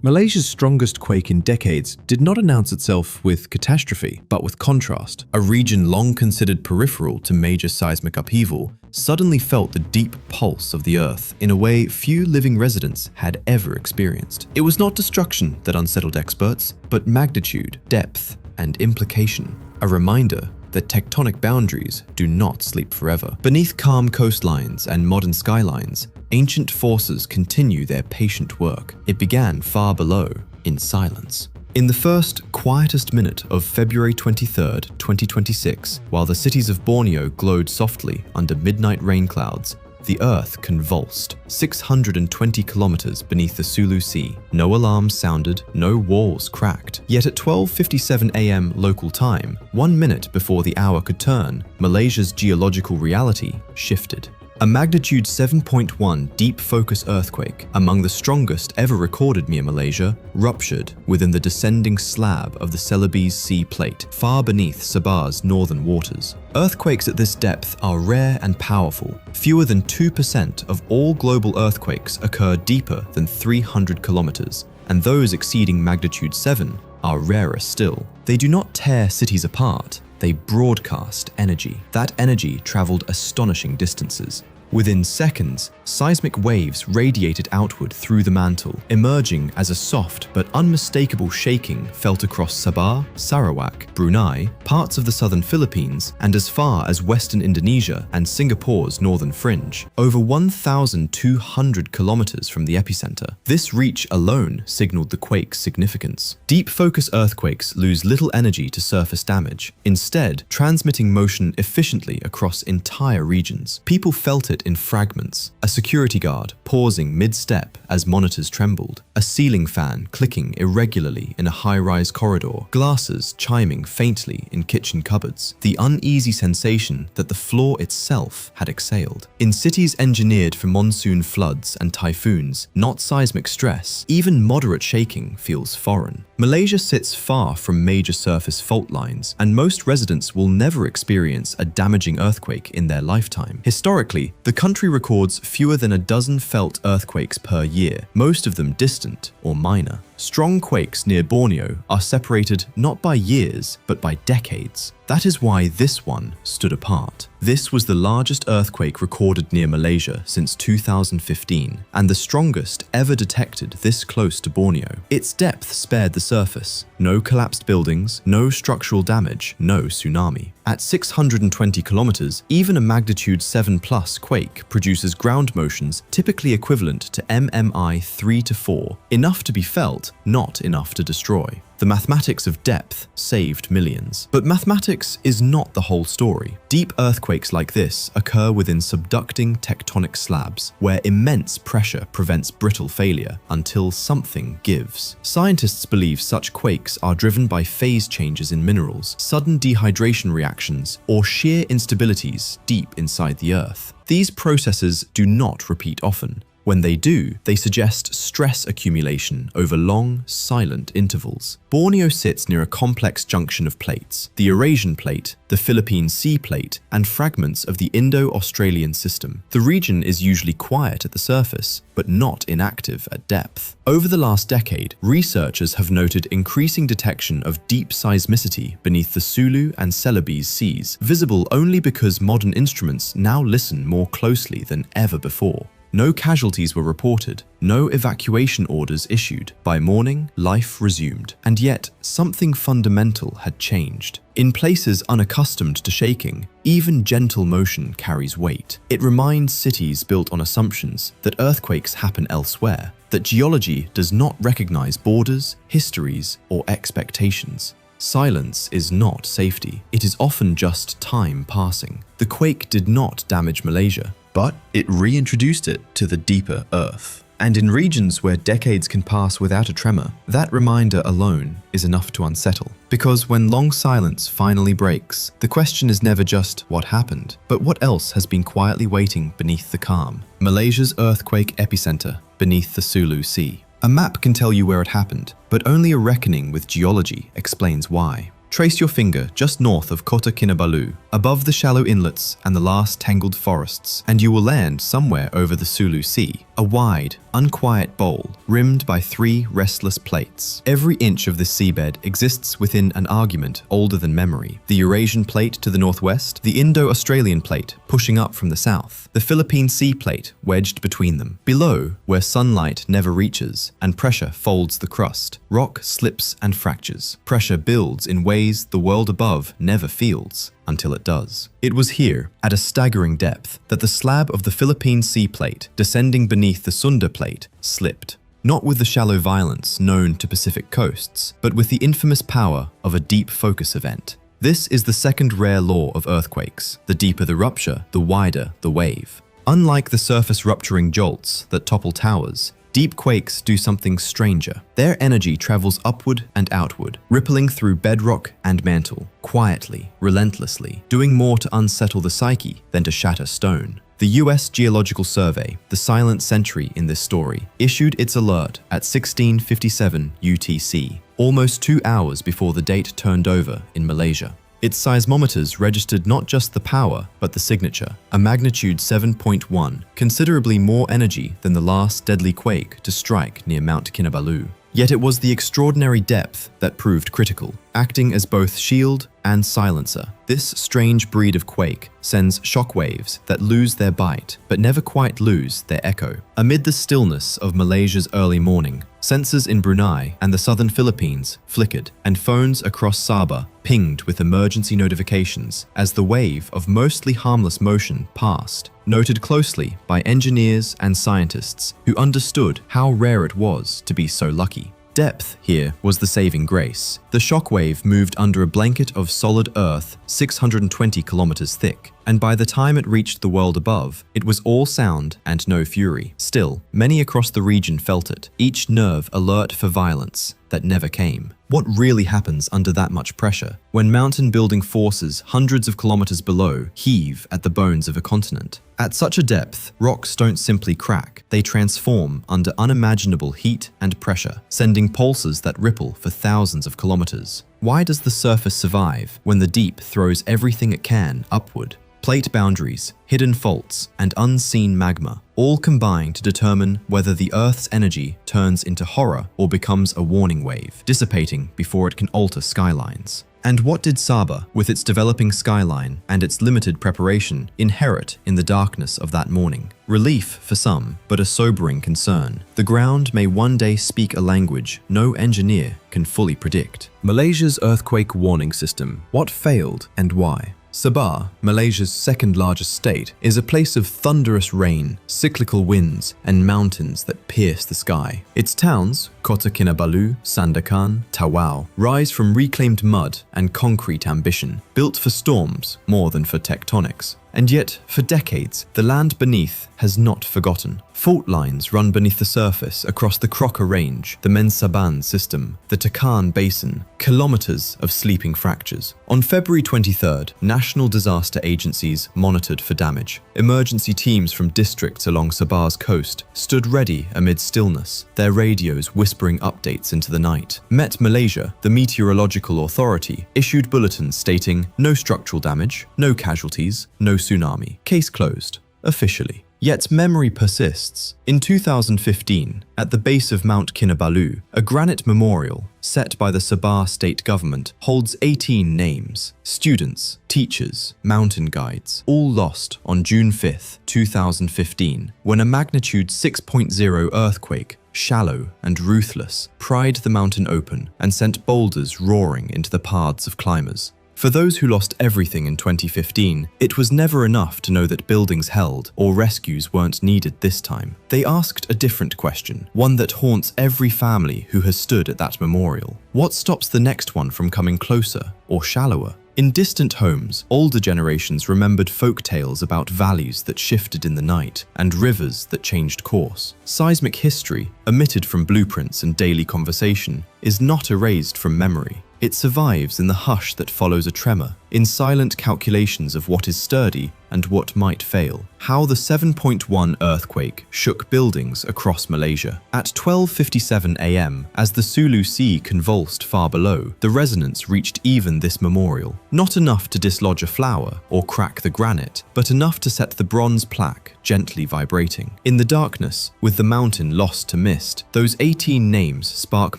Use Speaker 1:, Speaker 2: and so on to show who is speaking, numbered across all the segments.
Speaker 1: Malaysia's strongest quake in decades did not announce itself with catastrophe, but with contrast. A region long considered peripheral to major seismic upheaval suddenly felt the deep pulse of the Earth in a way few living residents had ever experienced. It was not destruction that unsettled experts, but magnitude, depth, and implication. A reminder that tectonic boundaries do not sleep forever. Beneath calm coastlines and modern skylines, ancient forces continue their patient work. It began far below, in silence. In the first, quietest minute of February 23, 2026, while the cities of Borneo glowed softly under midnight rain clouds, the Earth convulsed, 620 kilometers beneath the Sulu Sea. No alarms sounded, no walls cracked. Yet at 12:57 a.m. local time, 1 minute before the hour could turn, Malaysia's geological reality shifted. A magnitude 7.1 deep focus earthquake, among the strongest ever recorded near Malaysia, ruptured within the descending slab of the Celebes Sea plate, far beneath Sabah's northern waters. Earthquakes at this depth are rare and powerful. Fewer than 2% of all global earthquakes occur deeper than 300 kilometers, and those exceeding magnitude 7 are rarer still. They do not tear cities apart. They broadcast energy. That energy traveled astonishing distances. Within seconds, seismic waves radiated outward through the mantle, emerging as a soft but unmistakable shaking felt across Sabah, Sarawak, Brunei, parts of the southern Philippines, and as far as western Indonesia and Singapore's northern fringe, over 1,200 kilometers from the epicenter. This reach alone signaled the quake's significance. Deep focus earthquakes lose little energy to surface damage, instead transmitting motion efficiently across entire regions. People felt it in fragments, a security guard pausing mid-step as monitors trembled, a ceiling fan clicking irregularly in a high-rise corridor, glasses chiming faintly in kitchen cupboards, the uneasy sensation that the floor itself had exhaled. In cities engineered for monsoon floods and typhoons, not seismic stress, even moderate shaking feels foreign. Malaysia sits far from major surface fault lines, and most residents will never experience a damaging earthquake in their lifetime. Historically, the country records fewer than a dozen felt earthquakes per year, most of them distant or minor. Strong quakes near Borneo are separated not by years, but by decades. That is why this one stood apart. This was the largest earthquake recorded near Malaysia since 2015, and the strongest ever detected this close to Borneo. Its depth spared the surface. No collapsed buildings, no structural damage, no tsunami. At 620 kilometers, even a magnitude 7+ quake produces ground motions typically equivalent to MMI 3 to 4, enough to be felt, not enough to destroy. The mathematics of depth saved millions. But mathematics is not the whole story. Deep earthquakes like this occur within subducting tectonic slabs, where immense pressure prevents brittle failure until something gives. Scientists believe such quakes are driven by phase changes in minerals, sudden dehydration reactions, or sheer instabilities deep inside the Earth. These processes do not repeat often. When they do, they suggest stress accumulation over long, silent intervals. Borneo sits near a complex junction of plates: the Eurasian plate, the Philippine Sea plate, and fragments of the Indo-Australian system. The region is usually quiet at the surface, but not inactive at depth. Over the last decade, researchers have noted increasing detection of deep seismicity beneath the Sulu and Celebes seas, visible only because modern instruments now listen more closely than ever before. No casualties were reported, no evacuation orders issued. By morning, life resumed. And yet, something fundamental had changed. In places unaccustomed to shaking, even gentle motion carries weight. It reminds cities built on assumptions that earthquakes happen elsewhere, that geology does not recognize borders, histories, or expectations. Silence is not safety. It is often just time passing. The quake did not damage Malaysia, but it reintroduced it to the deeper Earth. And in regions where decades can pass without a tremor, that reminder alone is enough to unsettle. Because when long silence finally breaks, the question is never just what happened, but what else has been quietly waiting beneath the calm. Malaysia's earthquake epicenter beneath the Sulu Sea. A map can tell you where it happened, but only a reckoning with geology explains why. Trace your finger just north of Kota Kinabalu, above the shallow inlets and the last tangled forests, and you will land somewhere over the Sulu Sea. A wide, unquiet bowl rimmed by 3 restless plates. Every inch of this seabed exists within an argument older than memory. The Eurasian plate to the northwest, the Indo-Australian plate pushing up from the south, the Philippine Sea plate wedged between them. Below, where sunlight never reaches and pressure folds the crust, rock slips and fractures. Pressure builds in ways the world above never feels until it does. It was here, at a staggering depth, that the slab of the Philippine Sea plate, descending beneath the Sunda plate, slipped. Not with the shallow violence known to Pacific coasts, but with the infamous power of a deep focus event. This is the second rare law of earthquakes. The deeper the rupture, the wider the wave. Unlike the surface rupturing jolts that topple towers, deep quakes do something stranger. Their energy travels upward and outward, rippling through bedrock and mantle, quietly, relentlessly, doing more to unsettle the psyche than to shatter stone. The US Geological Survey, the silent sentry in this story, issued its alert at 16:57 UTC, almost 2 hours before the date turned over in Malaysia. Its seismometers registered not just the power, but the signature, a magnitude 7.1, considerably more energy than the last deadly quake to strike near Mount Kinabalu. Yet it was the extraordinary depth that proved critical, acting as both shield and silencer. This strange breed of quake sends shockwaves that lose their bite, but never quite lose their echo. Amid the stillness of Malaysia's early morning, sensors in Brunei and the southern Philippines flickered, and phones across Sabah pinged with emergency notifications as the wave of mostly harmless motion passed, noted closely by engineers and scientists who understood how rare it was to be so lucky. Depth here was the saving grace. The shockwave moved under a blanket of solid earth 620 kilometers thick, and by the time it reached the world above, it was all sound and no fury. Still, many across the region felt it, each nerve alert for violence that never came. What really happens under that much pressure, when mountain-building forces hundreds of kilometers below heave at the bones of a continent? At such a depth, rocks don't simply crack, they transform under unimaginable heat and pressure, sending pulses that ripple for thousands of kilometers. Why does the surface survive when the deep throws everything it can upward? Plate boundaries, hidden faults, and unseen magma all combine to determine whether the Earth's energy turns into horror or becomes a warning wave, dissipating before it can alter skylines. And what did Sabah, with its developing skyline and its limited preparation, inherit in the darkness of that morning? Relief for some, but a sobering concern. The ground may one day speak a language no engineer can fully predict. Malaysia's earthquake warning system. What failed and why? Sabah, Malaysia's second largest state, is a place of thunderous rain, cyclical winds, and mountains that pierce the sky. Its towns, Kota Kinabalu, Sandakan, Tawau, rise from reclaimed mud and concrete ambition, built for storms more than for tectonics. And yet, for decades, the land beneath has not forgotten. Fault lines run beneath the surface across the Crocker Range, the Mensaban system, the Takan Basin, kilometers of sleeping fractures. On February 23rd, national disaster agencies monitored for damage. Emergency teams from districts along Sabah's coast stood ready amid stillness, their radios whispering updates into the night. Met Malaysia, the meteorological authority, issued bulletins stating no structural damage, no casualties, no tsunami. Case closed, officially. Yet memory persists. In 2015, at the base of Mount Kinabalu, a granite memorial set by the Sabah state government holds 18 names. Students, teachers, mountain guides, all lost on June 5, 2015, when a magnitude 6.0 earthquake, shallow and ruthless, pried the mountain open and sent boulders roaring into the paths of climbers. For those who lost everything in 2015, it was never enough to know that buildings held or rescues weren't needed this time. They asked a different question, one that haunts every family who has stood at that memorial. What stops the next one from coming closer or shallower? In distant homes, older generations remembered folk tales about valleys that shifted in the night and rivers that changed course. Seismic history, omitted from blueprints and daily conversation, is not erased from memory. It survives in the hush that follows a tremor, in silent calculations of what is sturdy and what might fail. How the 7.1 earthquake shook buildings across Malaysia. At 12:57 a.m., as the Sulu Sea convulsed far below, the resonance reached even this memorial. Not enough to dislodge a flower or crack the granite, but enough to set the bronze plaque gently vibrating. In the darkness, with the mountain lost to mist, those 18 names spark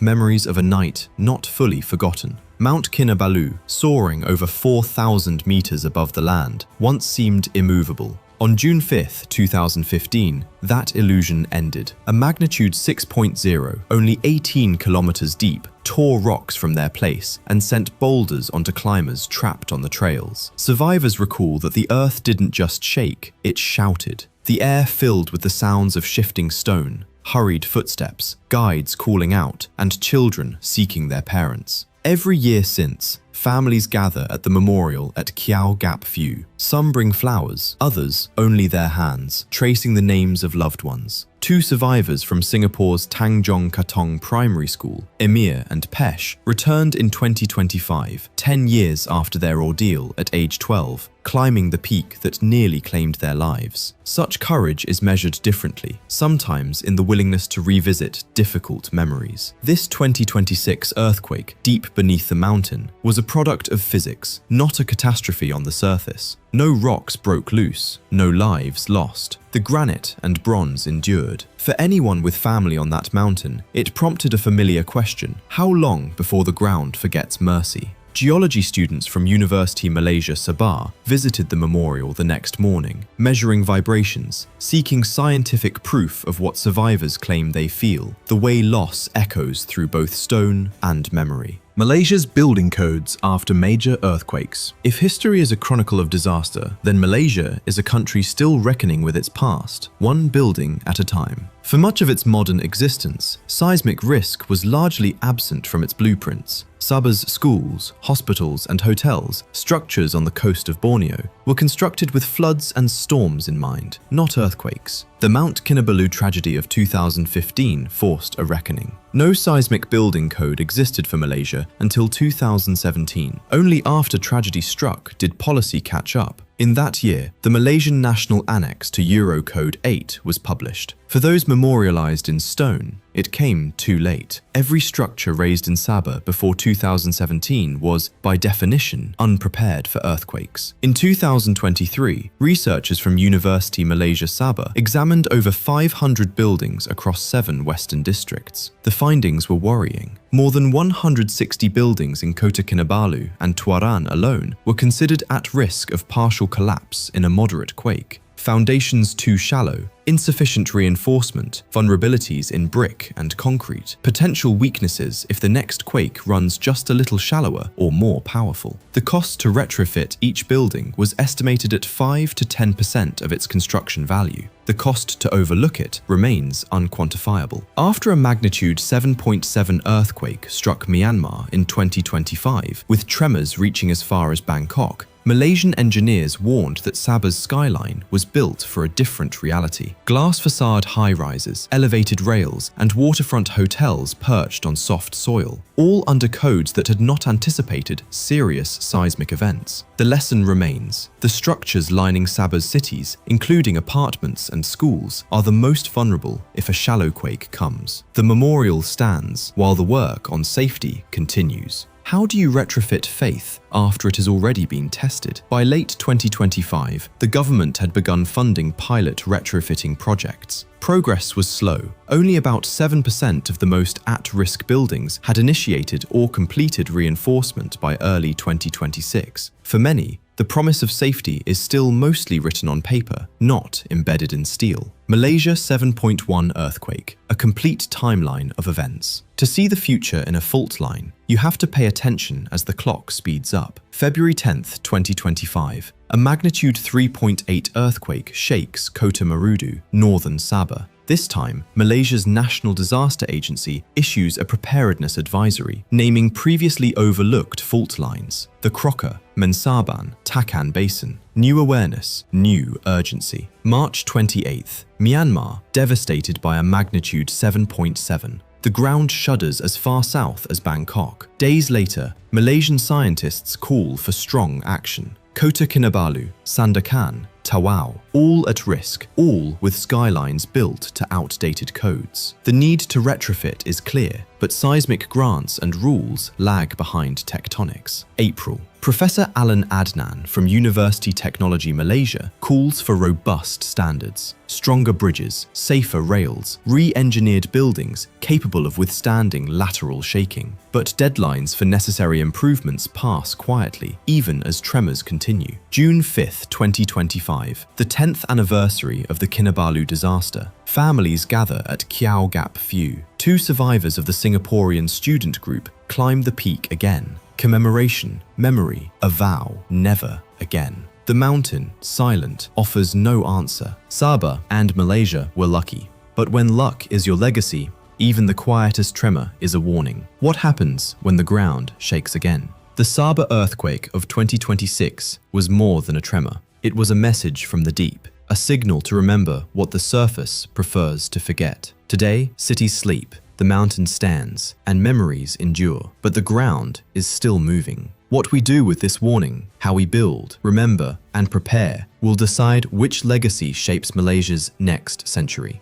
Speaker 1: memories of a night not fully forgotten. Mount Kinabalu, soaring over 4,000 meters above the land, once seemed immovable. On June 5, 2015, that illusion ended. A magnitude 6.0, only 18 kilometers deep, tore rocks from their place and sent boulders onto climbers trapped on the trails. Survivors recall that the earth didn't just shake, it shouted. The air filled with the sounds of shifting stone, hurried footsteps, guides calling out, and children seeking their parents. Every year since, families gather at the memorial at Kiao Gap View. Some bring flowers, others only their hands, tracing the names of loved ones. 2 survivors from Singapore's Tanjong Katong Primary School, Emir and Pesh, returned in 2025, 10 years after their ordeal at age 12, climbing the peak that nearly claimed their lives. Such courage is measured differently, sometimes in the willingness to revisit difficult memories. This 2026 earthquake, deep beneath the mountain, was a product of physics, not a catastrophe on the surface. No rocks broke loose, no lives lost. The granite and bronze endured. For anyone with family on that mountain, it prompted a familiar question: how long before the ground forgets mercy? Geology students from University Malaysia Sabah visited the memorial the next morning, measuring vibrations, seeking scientific proof of what survivors claim they feel, the way loss echoes through both stone and memory. Malaysia's building codes after major earthquakes. If history is a chronicle of disaster, then Malaysia is a country still reckoning with its past, one building at a time. For much of its modern existence, seismic risk was largely absent from its blueprints. Sabah's schools, hospitals and hotels, structures on the coast of Borneo, were constructed with floods and storms in mind, not earthquakes. The Mount Kinabalu tragedy of 2015 forced a reckoning. No seismic building code existed for Malaysia until 2017. Only after tragedy struck did policy catch up. In that year, the Malaysian National Annex to Eurocode 8 was published. For those memorialized in stone, it came too late. Every structure raised in Sabah before 2017 was, by definition, unprepared for earthquakes. In 2023, researchers from University Malaysia Sabah examined over 500 buildings across 7 western districts. The findings were worrying. More than 160 buildings in Kota Kinabalu and Tuaran alone were considered at risk of partial collapse in a moderate quake. Foundations too shallow, insufficient reinforcement, vulnerabilities in brick and concrete, potential weaknesses if the next quake runs just a little shallower or more powerful. The cost to retrofit each building was estimated at 5 to 10% of its construction value. The cost to overlook it remains unquantifiable. After a magnitude 7.7 earthquake struck Myanmar in 2025, with tremors reaching as far as Bangkok, Malaysian engineers warned that Sabah's skyline was built for a different reality. Glass facade high-rises, elevated rails, and waterfront hotels perched on soft soil, all under codes that had not anticipated serious seismic events. The lesson remains. The structures lining Sabah's cities, including apartments and schools, are the most vulnerable if a shallow quake comes. The memorial stands while the work on safety continues. How do you retrofit faith after it has already been tested? By late 2025, the government had begun funding pilot retrofitting projects. Progress was slow. Only about 7% of the most at-risk buildings had initiated or completed reinforcement by early 2026. For many, the promise of safety is still mostly written on paper, not embedded in steel. Malaysia 7.1 earthquake, a complete timeline of events. To see the future in a fault line, you have to pay attention as the clock speeds up. February 10th, 2025, a magnitude 3.8 earthquake shakes Kota Marudu, northern Sabah. This time, Malaysia's National Disaster Agency issues a preparedness advisory, naming previously overlooked fault lines: the Crocker, Mensaban, Takan Basin. New awareness, new urgency. March 28th, Myanmar, devastated by a magnitude 7.7. The ground shudders as far south as Bangkok. Days later, Malaysian scientists call for strong action. Kota Kinabalu, Sandakan, Tawau, all at risk, all with skylines built to outdated codes. The need to retrofit is clear. but seismic grants and rules lag behind tectonics. April. Professor Alan Adnan from University Technology Malaysia calls for robust standards, stronger bridges, safer rails, re-engineered buildings capable of withstanding lateral shaking. But deadlines for necessary improvements pass quietly, even as tremors continue. June 5, 2025, the 10th anniversary of the Kinabalu disaster. Families gather at Kiau Gap View. Two survivors of the Singaporean student group climb the peak again. Commemoration, memory, a vow, never again. The mountain, silent, offers no answer. Sabah and Malaysia were lucky. But when luck is your legacy, even the quietest tremor is a warning. What happens when the ground shakes again? The Sabah earthquake of 2026 was more than a tremor. It was a message from the deep, a signal to remember what the surface prefers to forget. Today, cities sleep, the mountain stands, and memories endure, but the ground is still moving. What we do with this warning, how we build, remember, and prepare will decide which legacy shapes Malaysia's next century.